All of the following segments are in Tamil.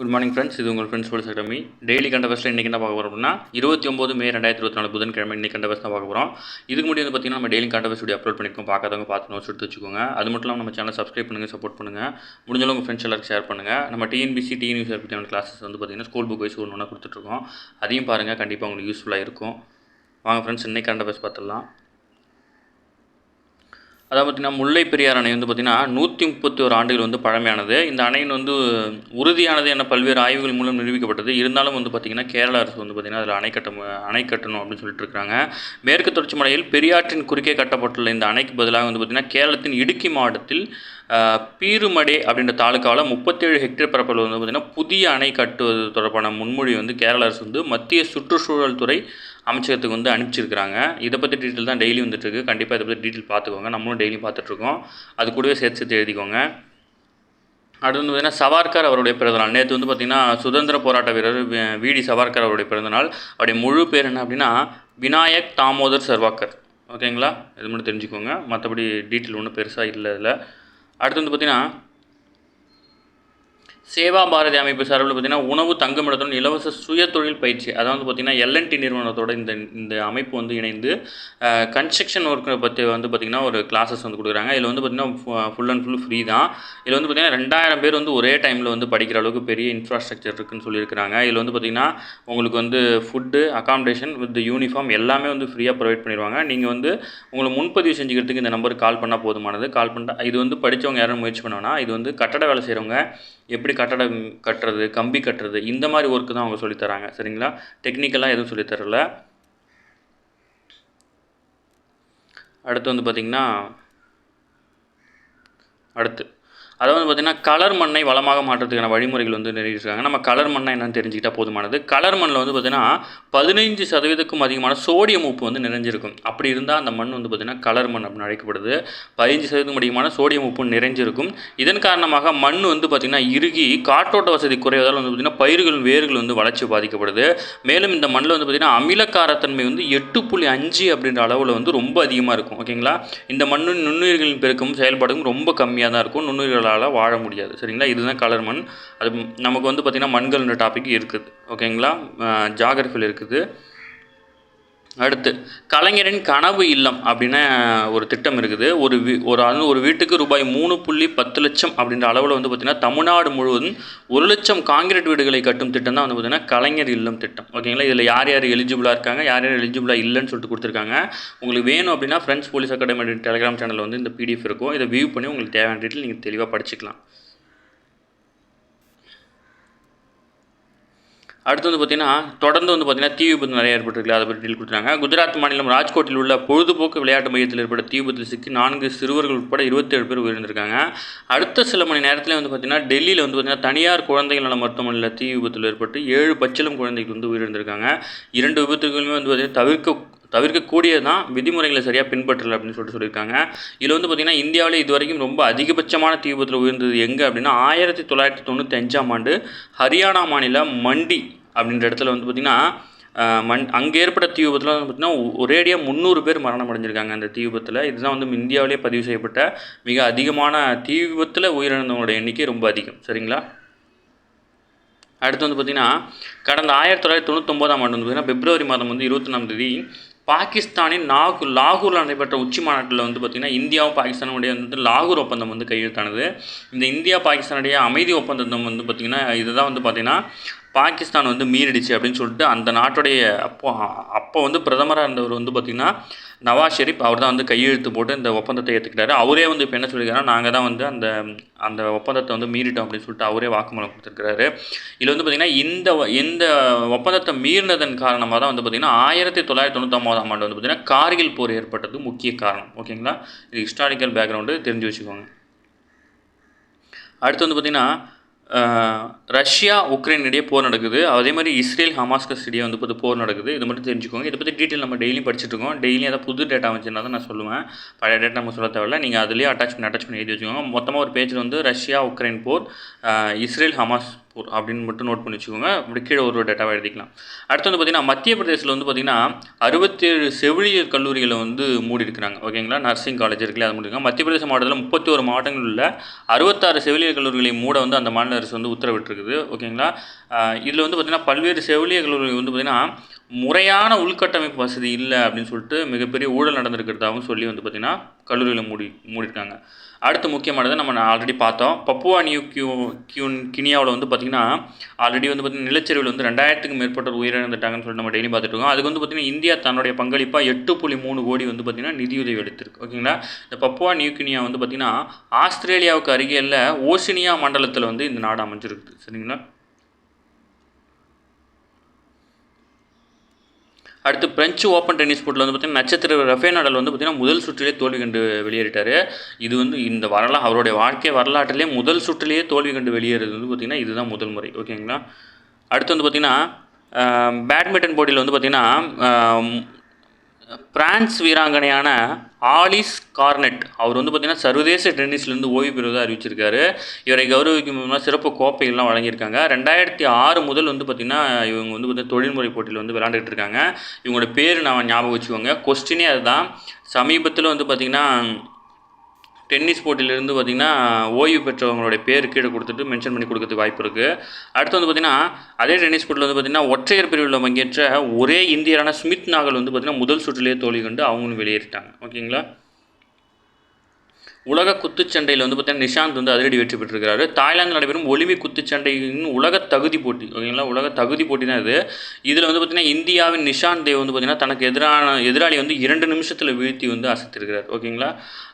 குட் மார்னிங் ஃப்ரெண்ட்ஸ், இது உங்கள் ஃப்ரெண்ட்ஸ் ஸ்போர்ட்ஸ் அகாடமி. டெய்லி கண்ட ஃபஸ்ட்டில் இன்றைக்கி என்ன பார்க்க போகிறோம் அப்படின்னா 29 மே 2024 புதன்கிழமை இன்றைக்கி கண்ட ஃபஸ்ட் தான் பார்க்க போகிறோம். இதுக்கு முன்னாடி வந்து பார்த்திங்கன்னா நம்ம டெய்லி கண்ட ஃபஸ்ட் வீடியோ அப்லோட் பண்ணியிருக்கோம். பார்க்காதவங்க பார்த்து நோட்ஸ் எடுத்து வச்சுக்கோங்க. அது மட்டும் இல்லாமல் நம்ம சேனல் சப்ஸ்கிரைப் பண்ணுங்கள், சப்போர்ட் பண்ணுங்கள். முடிஞ்சளவு உங்கள் ஃப்ரெண்ட்ஸ் எல்லாருக்கும் ஷேர் பண்ணுங்கள். நம்ம டிஎன்பிசி டிஎன்யூஎஸ் பற்றியான கிளாஸஸ் வந்து பார்த்திங்கன்னா ஸ்கூல் புக் வைஸ் ஒன்று கொடுத்துட்ருக்கோம். அதையும் பாருங்கள், கண்டிப்பாக உங்களுக்கு யூஸ்ஃபுல்லாக இருக்கும். வாங்க ஃப்ரெண்ட்ஸ், இன்றைக்கி கண்ட ஃபஸ்ட் பார்த்துடலாம். அதாவது பார்த்திங்கன்னா முல்லை பெரியார் அணை வந்து பார்த்திங்கன்னா 131 ஆண்டுகள் வந்து பழமையானது. இந்த அணையின் வந்து உறுதியானது என பல்வேறு ஆய்வுகள் மூலம் நிரூபிக்கப்பட்டது. இருந்தாலும் வந்து பார்த்திங்கன்னா கேரள அரசு வந்து பார்த்திங்கன்னா அதில் அணை கட்டணும் அப்படின்னு சொல்லிட்டு இருக்காங்க. மேற்கு தொடர்ச்சி மலையில் பெரியாற்றின் குறுக்கே கட்டப்பட்டுள்ள இந்த அணைக்கு பதிலாக வந்து பார்த்திங்கன்னா கேரளத்தின் இடுக்கி மாவட்டத்தில் பீருமடே அப்படின்ற தாலுக்காவில் 37 ஹெக்டேர் பரப்பளவு வந்து பார்த்திங்கன்னா புதிய அணை கட்டுவது தொடர்பான முன்மொழி வந்து கேரள அரசு வந்து மத்திய சுற்றுச்சூழல் துறை அமைச்சகத்துக்கு வந்து அனுப்பிச்சிருக்கிறாங்க. இதை பற்றி டீட்டெயில் தான் டெய்லி வந்துட்டுருக்கு. கண்டிப்பாக இதை பற்றி டீட்டெயில் பார்த்துக்கோங்க. நம்மளும் டெய்லி பார்த்துட்ருக்கோம். அது கூடவே சேர்த்து எழுதிக்கோங்க. அடுத்து வந்து பார்த்திங்கன்னா சவார்கர் அவருடைய பிறந்தநாள். நேற்று வந்து பார்த்திங்கன்னா சுதந்திர போராட்ட வீரர் விடி சவார்கர் அவருடைய பிறந்தநாள். அவருடைய முழு பேர் என்ன அப்படின்னா விநாயக் தாமோதர் சர்வாக்கர். ஓகேங்களா, இது மட்டும் தெரிஞ்சுக்கோங்க. மற்றபடி டீட்டெயில் ஒன்றும் பெருசாக இல்லை இதில். அடுத்து வந்து பார்த்திங்கன்னா சேவா பாரதி அமைப்பு சார்பில் பார்த்திங்கன்னா உணவு தங்குமிடத்துடன் இலவச சுய தொழில் பயிற்சி, அதாவது பார்த்திங்கன்னா எல்என்டி நிறுவனத்தோட இந்த அமைப்பு வந்து இணைந்து கன்ஸ்ட்ரக்ஷன் ஒர்க்கை பற்றி வந்து பார்த்திங்கன்னா ஒரு கிளாஸஸ் வந்து கொடுக்குறாங்க. இதில் வந்து பார்த்திங்கன்னா ஃபுல் அண்ட் ஃபுல் ஃப்ரீ தான். இதில் வந்து பார்த்திங்கன்னா 2000 பேர் வந்து ஒரே டைமில் வந்து படிக்கிற அளவுக்கு பெரிய இன்ஃப்ராஸ்ட்ரக்சர் இருக்குதுன்னு சொல்லியிருக்கிறாங்க. இதில் வந்து பார்த்திங்கன்னா உங்களுக்கு வந்து ஃபுட்டு, அகாமடேஷன் வித் யூனிஃபார்ம் எல்லாமே வந்து ஃப்ரீயாக ப்ரொவைட் பண்ணிடுவாங்க. நீங்கள் வந்து உங்களை முன்பதிவு செஞ்சுக்கிறதுக்கு இந்த நம்பருக்கு கால் பண்ணால் போதுமானது. கால் பண்ணிட்டா இது வந்து படித்தவங்க யாரும் முயற்சி பண்ணுவாங்கன்னா இது வந்து கட்டட வேலை செய்கிறவங்க எப்படி கட்டடம் கட்டுறது, கம்பி கட்டுறது, இந்த மாதிரி ஒர்க்கு தான் அவங்க சொல்லித்தராங்க. சரிங்களா, டெக்னிக்கலாக எதுவும் சொல்லித்தரல. அடுத்து வந்து பார்த்திங்கன்னா அதாவது பார்த்திங்கன்னா கலர் மண்ணை வளமாக மாற்றுறதுக்கான வழிமுறைகள் வந்து நிறைவேற்றிருக்காங்க. நம்ம கலர் மண்ணை என்னென்னு தெரிஞ்சுக்கிட்டால் போதுமானது. கலர் மண்ணில் வந்து பார்த்திங்கன்னா 15% அதிகமான சோடியம் உப்பு வந்து நிறைஞ்சிருக்கும். அப்படி இருந்தால் அந்த மண் வந்து பார்த்திங்கன்னா கலர் மண் அப்படின்னு அழைக்கப்படுது. 15% அதிகமான சோடியம் உப்பு நிறைஞ்சிருக்கும். இதன் காரணமாக மண் வந்து பார்த்திங்கன்னா இறுகி காற்றோட்ட வசதி குறைவதால் வந்து பார்த்திங்கன்னா பயிர்கள் வேர்கள் வந்து வளர்ச்சி பாதிக்கப்படுது. மேலும் இந்த மண்ணில் வந்து பார்த்திங்கன்னா அமிலக்காரத்தன்மை வந்து 8.5 அப்படின்ற அளவில் வந்து ரொம்ப அதிகமாக இருக்கும். ஓகேங்களா, இந்த மண்ணின் நுண்ணுயிர்களின் பெருக்கும் செயல்பாடும் ரொம்ப கம்மியாக தான் இருக்கும். நுண்ணுயிர்கள் வாழ முடியாது. சரிங்களா, இதுதான் கலர் மண். அது நமக்கு வந்து பார்த்திங்கன்னா மண்கள்ன்ற டாபிக் இருக்குது. ஓகேங்களா, ஜாகிரஃபியில் இருக்குது. அடுத்து கலைஞரின் கனவு இல்லம் அப்படின்னு ஒரு திட்டம் இருக்குது. ஒரு வீட்டுக்கு ரூபாய் 3.10 லட்சம் அப்படின்ற அளவில் வந்து பார்த்திங்கன்னா தமிழ்நாடு முழுவதும் 1 லட்சம் காங்கிரீட் வீடுகளை கட்டும் திட்டம் தான் வந்து பார்த்திங்கன்னா கலைஞர் இல்லம் திட்டம். ஓகேங்களா, இதில் யார் யார் எலிஜிபிளாக இருக்காங்க, யார் யார் எலிஜிபிளாக இல்லைன்னு சொல்லிட்டு கொடுத்துருக்காங்க. உங்களுக்கு வேணும் அப்படின்னா ஃப்ரெண்ட்ஸ் போலீஸ் அகாடமி டெலிகிராம் சேனலில் வந்து இந்த பிடிஎஃப் இருக்கும். இதை வியூ பண்ணி உங்களுக்கு தேவையான டீட்டெயில் நீங்கள் தெளிவாக படிச்சுக்கலாம். அடுத்து வந்து பார்த்திங்கன்னா தொடர்ந்து வந்து பார்த்திங்கன்னா தீ விபத்து நிறைய ஏற்பட்டிருக்கு. அதை பற்றி டீல் கொடுத்துருக்காங்க. குஜராத் மாநிலம் ராஜ்கோட்டில் உள்ள பொழுதுபோக்கு விளையாட்டு மையத்தில் ஏற்பட்ட தீ விபத்தில் சிக்கி 4 சிறுவர்கள் உட்பட 27 பேர் உயிரிழந்திருக்காங்க. அடுத்த சில மணி நேரத்தில் வந்து பார்த்திங்கன்னா டெல்லியில் வந்து பார்த்திங்கன்னா தனியார் குழந்தைகள் நல மருத்துவமனையில் தீ விபத்தில் ஏற்பட்டு 7 பச்சிளம் குழந்தைகள் வந்து உயிரிழந்திருக்காங்க. 2 விபத்துகளுமே வந்து பார்த்திங்கன்னா தவிர்க்கக்கூடியது தான், விதிமுறைகளை சரியாக பின்பற்றலை அப்படின்னு சொல்லியிருக்காங்க. இதில் வந்து பார்த்திங்கன்னா இந்தியாவிலே இது வரைக்கும் ரொம்ப அதிகபட்சமான தீ விபத்தில் உயர்ந்தது எங்கே அப்படின்னா 1995ஆம் ஆண்டு ஹரியானா மாநிலம் மண்டி அப்படின்ற இடத்துல வந்து பார்த்திங்கன்னா அங்கே ஏற்பட்ட தீ விபத்தில் வந்து பார்த்திங்கன்னா ஒரேடியாக 300 பேர் மரணம் அடைஞ்சிருக்காங்க அந்த தீ விபத்தில். இதுதான் வந்து இந்தியாவிலே பதிவு செய்யப்பட்ட மிக அதிகமான தீ விபத்தில் உயிரிழந்தவங்களோட எண்ணிக்கை ரொம்ப அதிகம். சரிங்களா, அடுத்து வந்து பார்த்திங்கன்னா கடந்த 1999ஆம் ஆண்டு வந்து பார்த்திங்கன்னா பிப்ரவரி மாதம் வந்து 21ஆம் தேதி பாகிஸ்தானின் லாகூரில் நடைபெற்ற உச்சி மாநாட்டில் வந்து பார்த்திங்கன்னா இந்தியாவும் பாகிஸ்தானுடைய வந்து லாகூர் ஒப்பந்தம் வந்து கையெழுத்தானது. இந்த இந்தியா பாகிஸ்தானுடைய அமைதி ஒப்பந்தம் வந்து பார்த்திங்கன்னா இதுதான் வந்து பார்த்திங்கன்னா பாகிஸ்தான் வந்து மீறிடுச்சு அப்படின்னு சொல்லிட்டு அந்த நாட்டுடைய அப்போ வந்து பிரதமராக இருந்தவர் வந்து பார்த்திங்கன்னா நவாஸ் ஷெரீப் அவர் தான் வந்து கையெழுத்து போட்டு இந்த ஒப்பந்தத்தை ஏற்றுக்கிட்டாரு. அவரே வந்து இப்போ என்ன சொல்லியிருக்காருன்னா நாங்கள் தான் வந்து அந்த ஒப்பந்தத்தை வந்து மீறிட்டோம் அப்படின்னு சொல்லிட்டு அவரே வாக்குமூலம் கொடுத்துருக்கிறாரு. இதில் வந்து பார்த்திங்கன்னா இந்த ஒப்பந்தத்தை மீறினதன் காரணமாக தான் வந்து பார்த்திங்கன்னா 1999ஆம் ஆண்டு வந்து பார்த்திங்கன்னா கார்கில் போர் ஏற்பட்டது முக்கிய காரணம். ஓகேங்களா, இது ஹிஸ்டாரிக்கல் பேக்ரவுண்டு தெரிஞ்சு வச்சுக்கோங்க. அடுத்து வந்து பார்த்திங்கன்னா ரஷ்யா உக்ரைன் இடையே போர் நடக்குது. அதே மாதிரி இஸ்ரேல் ஹமாஸ்கஸ் இடையே வந்து போர் நடக்குது. இது மட்டும் தெரிஞ்சுக்கோங்க. இதை பற்றி டீட்டெயில் நம்ம டெய்லியும் படிச்சுட்ருக்கோம். டெய்லியும் ஏதாவது புது டேட்டா வந்துச்சுன்னா தான் நான் சொல்லுவேன். பழைய டேட்டா நம்ம சொல்ல தேவையில்லை. நீங்கள் அதுலேயே அட்டாச் பண்ணி எழுதி வச்சுக்கோங்க. மொத்தமாக ஒரு பேஜில் வந்து ரஷ்யா உக்ரைன் போர், இஸ்ரேல் ஹமாஸ் 4 அப்படின்னு மட்டும் நோட் பண்ணி வச்சுக்கோங்க. அப்படி கீழே ஒரு டேட்டாவை எழுதிக்கலாம். அடுத்து வந்து பார்த்திங்கன்னா மத்திய பிரதேசத்தில் வந்து பார்த்திங்கன்னா 67 செவிலியர் கல்லூரிகளை வந்து மூடி இருக்கிறாங்க. ஓகேங்களா, நர்சிங் காலேஜ் இருக்குல்ல, அது மூடிருக்காங்க. மத்திய பிரதேச மாவட்டத்தில் 31 மாவட்டங்களில் உள்ள 66 செவிலியர் கல்லூரிகளை மூட வந்து அந்த மாநில அரசு வந்து உத்தரவிட்டிருக்குது. ஓகேங்களா, இதில் வந்து பார்த்திங்கன்னா பல்வேறு செவிலியர் கல்லூரிகள் வந்து பார்த்திங்கன்னா முறையான உள்கட்டமைப்பு வசதி இல்லை அப்படின்னு சொல்லிட்டு மிகப்பெரிய ஊழல் நடந்திருக்கிறதாகவும் சொல்லி வந்து பார்த்திங்கன்னா கல்லூரிகளை மூடிருக்காங்க. அடுத்து முக்கியமானது நம்ம ஆல்ரெடி பார்த்தோம். பப்புவா நியூ கினியாவில் வந்து பார்த்திங்கன்னா ஆல்ரெடி வந்து பார்த்திங்கன்னா நிலச்சரிவில் வந்து 2000க்கும் மேற்பட்டவர் உயிரிழந்துட்டாங்கன்னு சொல்லிட்டு நம்ம டெய்லி பார்த்துட்டு இருக்கோம். அதுக்கு வந்து பார்த்திங்கன்னா இந்தியா தன்னுடைய பங்களிப்பாக 8.3 கோடி வந்து பார்த்திங்கன்னா நிதியுதவி எடுத்திருக்கு. ஓகேங்களா, இந்த பப்புவா நியூ கினியா வந்து பார்த்திங்கன்னா ஆஸ்திரேலியாவுக்கு அருகேல ஓசினியா மண்டலத்தில் வந்து இந்த நாடு அமைஞ்சிருக்குது. சரிங்களா, அடுத்து பிரெஞ்சு ஓப்பன் டென்னிஸ் போட்டியில் வந்து பார்த்திங்கன்னா நட்சத்திர ரஃபேல் நடால் வந்து பார்த்திங்கன்னா முதல் சுற்றிலே தோல்வி கண்டு வெளியேறிட்டார். இது வந்து இந்த அவருடைய வாழ்க்கை வரலாற்றிலே முதல் சுற்றிலேயே தோல்வி கண்டு வெளியேறது வந்து பார்த்திங்கன்னா இதுதான் முதல் முறை. ஓகேங்களா, அடுத்து வந்து பார்த்திங்கன்னா பேட்மிண்டன் போட்டியில் வந்து பார்த்திங்கன்னா பிரான்ஸ் வீராங்கனையான ஆலிஸ் கார்னெட் அவர் வந்து பார்த்திங்கன்னா சர்வதேச டென்னிஸ்லேருந்து ஓய்வு பெறுவதாக அறிவிச்சிருக்காரு. இவரை கௌரவிக்கும் விதமாக சிறப்பு கோப்பைகள்லாம் வழங்கியிருக்காங்க. 2006 முதல் வந்து பார்த்திங்கன்னா இவங்க வந்து பார்த்திங்கன்னா தொழில்முறை போட்டியில் வந்து விளையாண்டுட்டு இருக்காங்க. இவங்களோட பேர் நான் ஞாபகம் வச்சுக்கோங்க. கொஸ்டினே அதுதான். சமீபத்தில் வந்து பார்த்திங்கன்னா டென்னிஸ் போட்டியிலேருந்து பார்த்திங்கன்னா ஓய்வு பெற்றவங்களுடைய பேர் கீழே கொடுத்துட்டு மென்ஷன் பண்ணி கொடுக்கறதுக்கு வாய்ப்பு இருக்குது. அடுத்து வந்து பார்த்திங்கன்னா அதே டென்னிஸ் போட்டியில் வந்து பார்த்திங்கன்னா ஒற்றையர் பிரிவில் பங்கேற்ற ஒரே இந்தியரான ஸ்மித் நாகல் வந்து பார்த்திங்கன்னா முதல் சுற்றிலேயே தோல்வி கண்டு அவங்களும் வெளியேறிட்டாங்க. ஓகேங்களா, உலக குத்துச்சண்டையில் வந்து பார்த்திங்கன்னா நிஷாந்த் வந்து அதிரடி வெற்றி பெற்றிருக்கிறாரு. தாய்லாந்து நடைபெறும் ஒலிம்பிக் குத்துச்சண்டையின் உலக தகுதி போட்டி. ஓகேங்களா, உலக தகுதி போட்டி தான் இது. இதில் வந்து பார்த்திங்கன்னா இந்தியாவின் நிஷாந்த் தேவ் வந்து பார்த்திங்கன்னா தனக்கு எதிராளி வந்து 2 நிமிஷத்தில் வீழ்த்தி வந்து அசத்திருக்கிறார். ஓகேங்களா,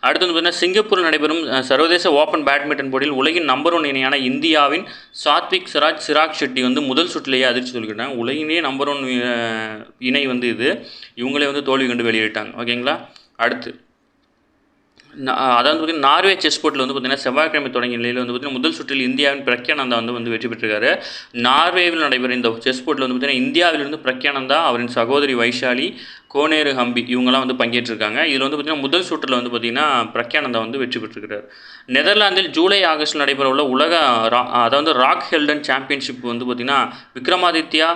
அடுத்து வந்து பார்த்திங்கன்னா சிங்கப்பூரில் நடைபெறும் சர்வதேச ஓப்பன் பேட்மிண்டன் போட்டியில் உலகின் நம்பர் 1 இணையான இந்தியாவின் சாத்விக் சிராக் ஷெட்டி வந்து முதல் சுற்றிலேயே அதிர்ச்சி சொல்லிக்கிட்டாங்க. உலகிலேயே நம்பர் 1 இணை வந்து இது. இவங்களே வந்து தோல்வி கண்டு வெளியிட்டாங்க. ஓகேங்களா, அடுத்து அதாவது பார்த்திங்கன்னா நார்வே செஸ் போர்ட்டில் வந்து பார்த்திங்கன்னா செவ்வாய்க்கிழமை தொடங்கிய நிலையில் வந்து பார்த்திங்கன்னா முதல் சுற்றில் இந்தியாவின் பிரக்யானந்தா வந்து வெற்றி பெற்றிருக்காரு. நார்வேவில் நடைபெறும் இந்த செஸ் போர்ட்டில் வந்து பார்த்திங்கன்னா இந்தியாவிலிருந்து பிரக்யானந்தா, அவரின் சகோதரி வைஷாலி, கோனேரு ஹம்பி இவங்கெல்லாம் வந்து பங்கேற்றிருக்காங்க. இதில் வந்து பார்த்திங்கன்னா முதல் சுற்றில் வந்து பார்த்திங்கன்னா பிரக்யானந்தா வந்து வெற்றி பெற்றிருக்கிறார். நெதர்லாந்தில் ஜூலை ஆகஸ்ட்டில் நடைபெற உள்ள உலக அதாவது ராக் ஹெல்டன் சாம்பியன்ஷிப் வந்து பார்த்திங்கன்னா விக்ரமாதித்யா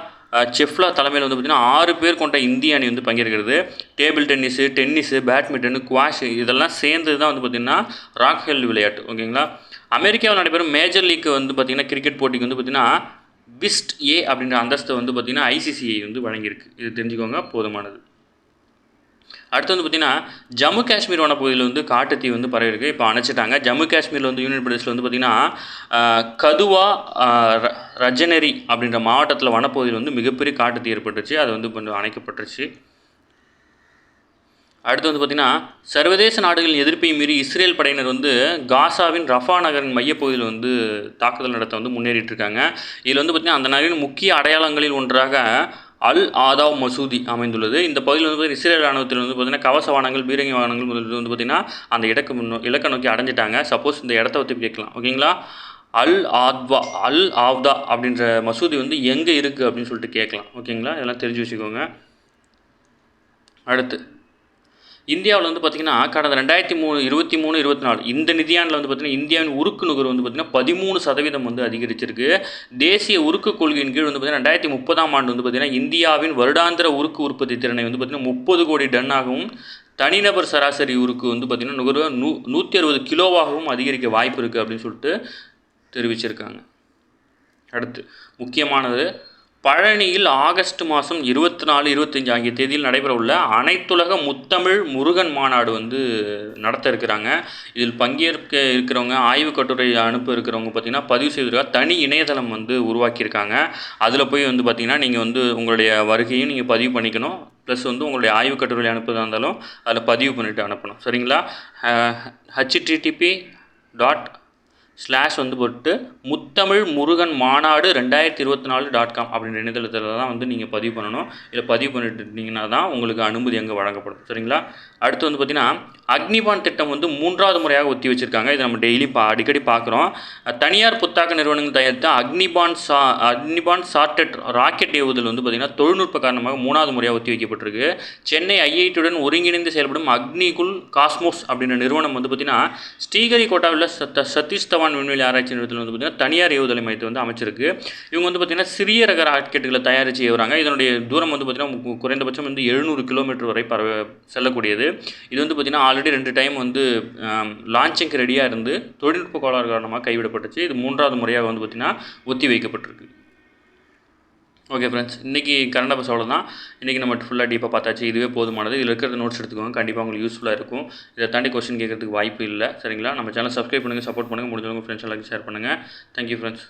செஃப்லா தலைமையில் வந்து பார்த்திங்கன்னா 6 பேர் கொண்ட இந்திய அணி வந்து பங்கேற்கிறது. டேபிள் டென்னிஸு, பேட்மிண்டனு, குவாஷ் இதெல்லாம் சேர்ந்து தான் வந்து பார்த்திங்கன்னா ராக் ஹெல்ட் விளையாட்டு. ஓகேங்களா, அமெரிக்காவில் நடைபெறும் மேஜர் லீக் வந்து பார்த்திங்கன்னா கிரிக்கெட் போட்டிக்கு வந்து பார்த்திங்கன்னா பிஸ்ட் ஏ அப்படின்ற அந்தஸ்தை வந்து பார்த்திங்கன்னா ஐசிசிஐ வந்து வழங்கியிருக்கு. இது தெரிஞ்சுக்கோங்க, போதுமானது. அடுத்து வந்து பார்த்திங்கன்னா ஜம்மு காஷ்மீர் வனப்பகுதியில் வந்து காட்டுத்தீ வந்து பரவிருக்கு. இப்போ அணைச்சிட்டாங்க. ஜம்மு காஷ்மீரில் வந்து யூனியன் பிரதேசத்தில் வந்து பார்த்திங்கன்னா கதுவா ரஜனரி அப்படின்ற மாவட்டத்தில் வனப்பகுதியில் வந்து மிகப்பெரிய காட்டுத்தீ ஏற்பட்டுருச்சு. அது வந்து கொஞ்சம் அணைக்கப்பட்டுருச்சு. அடுத்து வந்து பார்த்திங்கன்னா சர்வதேச நாடுகளின் எதிர்ப்பை மீறி இஸ்ரேல் படையினர் வந்து காசாவின் ரஃபா நகரின் மையப்பகுதியில் வந்து தாக்குதல் நடத்த வந்து முன்னேறிட்டு இருக்காங்க. இதில் வந்து பார்த்திங்கன்னா அந்த நகரின் முக்கிய அடையாளங்களில் ஒன்றாக அல் ஆதாவ் மசூதி அமைந்துள்ளது. இந்த பகுதியில் வந்து இஸ்ரேல் ராணுவத்தில் வந்து பார்த்திங்கன்னா கவச வாகனங்கள், பீரங்கி வாகனங்கள் முதல் வந்து பார்த்திங்கன்னா அந்த இலக்கை நோக்கி அடைஞ்சிட்டாங்க. சப்போஸ் இந்த இடத்த பற்றி கேட்கலாம். ஓகேங்களா, அல் ஆவ்தா அப்படின்ற மசூதி வந்து எங்கே இருக்குது அப்படின்னு சொல்லிட்டு கேட்கலாம். ஓகேங்களா, இதெல்லாம் தெரிஞ்சு வச்சுக்கோங்க. அடுத்து இந்தியாவில் வந்து பார்த்திங்கன்னா கடந்த 2023-24 இந்த நிதியாண்டில் வந்து பார்த்திங்கன்னா இந்தியாவின் உருக்கு நுகர்வு வந்து பார்த்திங்கன்னா 13% வந்து அதிகரிச்சிருக்கு. தேசிய உருக்கு கொள்கையின் கீழ் வந்து பார்த்திங்கன்னா 2030ஆம் ஆண்டு வந்து பார்த்திங்கன்னா இந்தியாவின் வருடாந்திர உருக்கு உற்பத்தி திறனை வந்து பார்த்திங்கன்னா 30 கோடி டன்னாகவும், தனிநபர் சராசரி உருக்கு வந்து பார்த்திங்கன்னா நுகர்வு 160 கிலோவாகவும் அதிகரிக்க வாய்ப்பு இருக்குது அப்படின்னு சொல்லிட்டு தெரிவிச்சிருக்காங்க. அடுத்து முக்கியமானது பழனியில் ஆகஸ்ட் மாதம் 24, 25 ஆகிய தேதியில் நடைபெற உள்ள அனைத்துலக முத்தமிழ் முருகன் மாநாடு வந்து நடத்த இருக்கிறாங்க. இதில் பங்கேற்க இருக்கிறவங்க, ஆய்வு கட்டுரை அனுப்ப இருக்கிறவங்க பார்த்திங்கன்னா பதிவு செய்வதற்காக தனி இணையதளம் வந்து உருவாக்கியிருக்காங்க. அதில் போய் வந்து பார்த்திங்கன்னா நீங்கள் வந்து உங்களுடைய வருகையும் நீங்கள் பதிவு பண்ணிக்கணும். ப்ளஸ் வந்து உங்களுடைய ஆய்வு கட்டுரை அனுப்புவதாக இருந்தாலும் அதில் பதிவு பண்ணிவிட்டு அனுப்பணும். சரிங்களா, http:// வந்து போட்டு முத்தமிழ் முருகன் மாநாடு 2024.com அப்படின்ற இணையதளத்தில் தான் வந்து நீங்கள் பதிவு பண்ணணும். இதில் பதிவு பண்ணிட்டுருந்தீங்கன்னா தான் உங்களுக்கு அனுமதி அங்கே வழங்கப்படும். சரிங்களா, அடுத்து வந்து பார்த்திங்கன்னா அக்னிபான் திட்டம் வந்து 3வது முறையாக ஒத்தி வச்சுருக்காங்க. இதை நம்ம டெய்லி அடிக்கடி பார்க்குறோம். தனியார் புத்தாக்க நிறுவனங்கள் தயாரித்த அக்னிபான் சார்ட்டட் ராக்கெட் ஏவுதல் வந்து பார்த்திங்கன்னா தொழில்நுட்ப காரணமாக 3வது முறையாக ஒத்தி வைக்கப்பட்டிருக்கு. சென்னை ஐஐடியுடன் ஒருங்கிணைந்து செயல்படும் அக்னிகுல் காஸ்மோஸ் அப்படின்ற நிறுவனம் வந்து பார்த்திங்கன்னா ஸ்ரீஹரிகோட்டாவில் சதீஷ் தவான் அந்தமான் விண்வெளி ஆராய்ச்சி நிறுவனத்தில் வந்து பார்த்திங்கன்னா தனியார் ஏவுதலை மையத்தை வந்து அமைச்சிருக்கு. இவங்க வந்து பார்த்திங்கன்னா சிறிய ரக ராக்கெட்டுகளை தயாரித்து ஏவுறாங்க. இதனுடைய தூரம் வந்து பார்த்திங்கன்னா குறைந்தபட்சம் வந்து 700 கிலோமீட்டர் வரை செல்லக்கூடியது. இது வந்து பார்த்திங்கன்னா ஆல்ரெடி 2 டைம் வந்து லான்ச்சிங்க்கு ரெடியாக இருந்து தொழில்நுட்ப கோளாறு காரணமாக கைவிடப்பட்டுச்சு. இது 3வது முறையாக வந்து பார்த்திங்கன்னா ஒத்தி வைக்கப்பட்டிருக்கு. ஓகே ஃப்ரெண்ட்ஸ், இன்றைக்கி கரண்ட் அஃபேர்ஸ் அவ்வளோதான். இன்றைக்கி நம்ம ஃபுல்லாக டீப்பாக பார்த்தாச்சு. இதுவே போதுமானது. இதில் இருக்கிற நோட்ஸ் எடுத்துக்கோங்க, கண்டிப்பாக உங்களுக்கு யூஸ்ஃபுல்லாக இருக்கும். இதை தாண்டி கொஸ்டின் கேட்கறதுக்கு வாய்ப்பு இல்லை. சரிங்களா? நம்ம சேனல் சப்ஸ்கிரைப் பண்ணுங்கள், சப்போர்ட் பண்ணுங்கள், முடிஞ்சவங்க ஃப்ரெண்ட்ஸ் எல்லாருக்கும் ஷேர் பண்ணுங்கள். Thank you friends.